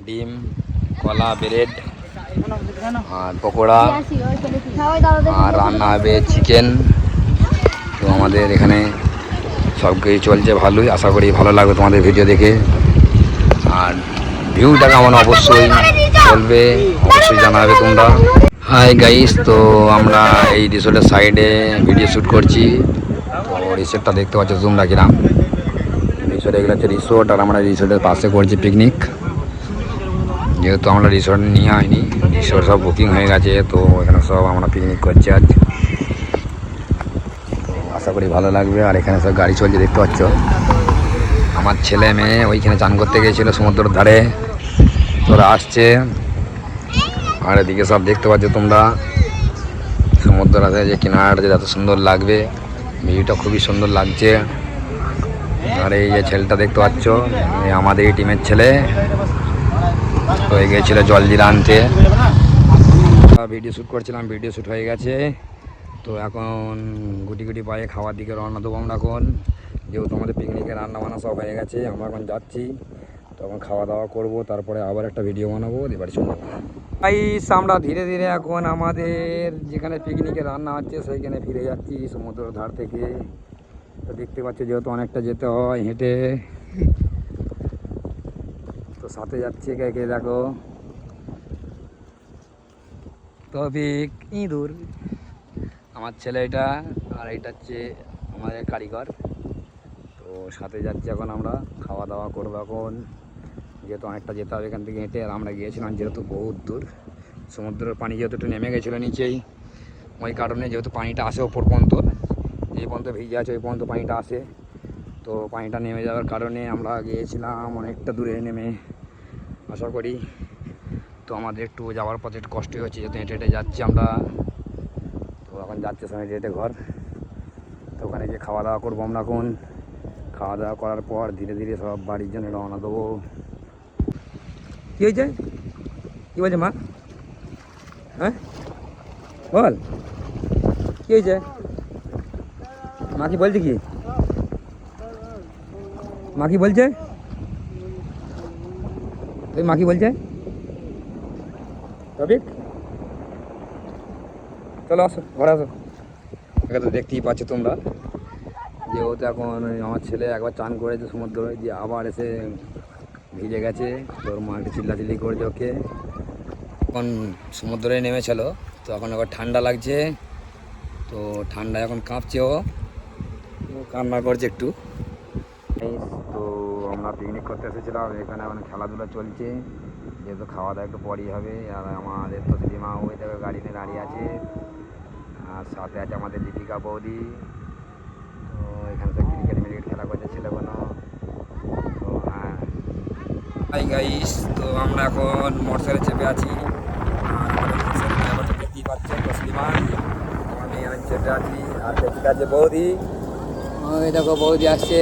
ডিম, কলা, ব্রেড আর পকোড়া আর রান্না হবে চিকেন। তো আমাদের এখানে সব কিছু চলছে ভালোই, আশা করি ভালো লাগবে তোমাদের ভিডিও দেখে। আর ভিউটা কেমন অবশ্যই বলবে, অবশ্যই জানাবে তোমরা। হাই গাইস, তো আমরা এই রিসোর্টের সাইডে ভিডিও শ্যুট করছি। তো রিসোর্টটা দেখতে পাচ্ছ তোমরা কিরাম। রিসোর্ট এগুলো হচ্ছে রিসোর্ট, আর আমরা রিসোর্টের পাশে করছি পিকনিক। যেহেতু আমরা রিসোর্ট নিয়ে হয়নি, রিসোর্ট সব বুকিং হয়ে গেছে, তো এখানে সব আমরা পিকনিক করছি আজ। তো আশা করি ভালো লাগবে। আর এখানে সব গাড়ি চলছে দেখতে পাচ্ছ। আমার ছেলে মেয়ে ওইখানে চান করতে গিয়েছিলো সমুদ্রের ধারে, তোরা আসছে। আর এদিকে সব দেখতে পাচ্ছ তোমরা সমুদ্র আছে, যে কিনারাটা যে এত সুন্দর লাগবে, ভিউটা খুবই সুন্দর লাগছে। আর এই যে ছেলেটা দেখতে পাচ্ছ, আমাদের এই টিমের ছেলে, হয়ে গিয়েছিল জলজিরা আনতে। ভিডিও শ্যুট করছিলাম, ভিডিও শ্যুট হয়ে গেছে। তো এখন গুটি গুটি পায়ে খাওয়ার দিকে রওনা দেবো আমরা এখন। যেহেতু আমাদের পিকনিকে রান্না বান্না সব হয়ে গেছে, আমরা এখন যাচ্ছি। তখন খাওয়া দাওয়া করবো, তারপরে আবার একটা ভিডিও বানাবো, এবারে চলে যাবো। আমরা ধীরে ধীরে এখন আমাদের যেখানে পিকনিকে রান্না হচ্ছে সেইখানে ফিরে যাচ্ছি সমুদ্রের ধার থেকে। তো দেখতে পাচ্ছি যেহেতু অনেকটা যেতে হয় হেঁটে, তো সাথে যাচ্ছে কে কে দেখো। তৌফিক, ইঁদুর আমার ছেলে এটা, আর এটা হচ্ছে আমাদের কারিগর। তো সাথে যাচ্ছি এখন আমরা, খাওয়া দাওয়া করবো এখন। যেহেতু অনেকটা যেতে হবে এখান থেকে হেঁটে, আর আমরা গিয়েছিলাম যেহেতু বহুত দূর, সমুদ্রের পানি যেহেতু একটু নেমে গেছিলো নিচেই, ওই কারণে যেহেতু পানিটা আসে ওপর পর্যন্ত, যে পর্যন্ত ভিজে আছে ওই পর্যন্ত পানিটা আসে। তো পানিটা নেমে যাওয়ার কারণে আমরা গিয়েছিলাম অনেকটা দূরে নেমে। আশা করি তো আমাদের একটু যাওয়ার পথে একটু কষ্টই হচ্ছে, যেহেতু হেঁটে হেঁটে যাচ্ছি আমরা। তো এখন যাচ্ছে সময় হেঁটে হেঁটে ঘর। তো ওখানে গিয়ে খাওয়া দাওয়া করবো আমরা এখন। খাওয়া দাওয়া করার পর ধীরে ধীরে সব বাড়ির জন্য রওনা দেবো। কী হয়েছে, কী বলছে মা? হ্যাঁ বল, কী হয়েছে? মা কি বলছে, কি মা কি বলছে? তুই মা কি বলছে? রবিক চলো আসো, ঘরে আসো। এখানে তো দেখতেই পাচ্ছ তোমরা, যেহেতু এখন আমার ছেলে একবার চান করেছে সমুদ্রে, যে আবার এসে ভিজে গেছে। তোর মা একটু চিল্লাচিল্লি করেছে ওকে। এখন সমুদ্রে নেমেছিল, তো এখন আবার ঠান্ডা লাগছে। তো ঠান্ডায় এখন কাঁপছে, ও কান্না করছে একটু। তো আমরা পিকনিক করতে এসেছিলাম, এখানে এখন খেলাধুলা চলছে। যেহেতু খাওয়া দাওয়া একটু পরই হবে। আর আমাদের তো দিদিমা ওই জায়গায় গাড়ি নিয়ে দাঁড়িয়ে আছে, আর সাথে আছে আমাদের দীপিকা বৌদি। তো এখানে তো ক্রিকেট খেলা করছে ছেলেগুলো। তো হ্যাঁ হাই গাইস, তো আমরা এখন মোটরসাইকেলে চেপে আছি। আর আমাদের মোটরসাইকেল দেখতেই পাচ্ছেন তসলিমা, আমি চেপে আছি। আর দেখতে আছে বৌদি, ওই দেখো বৌদি আসছে।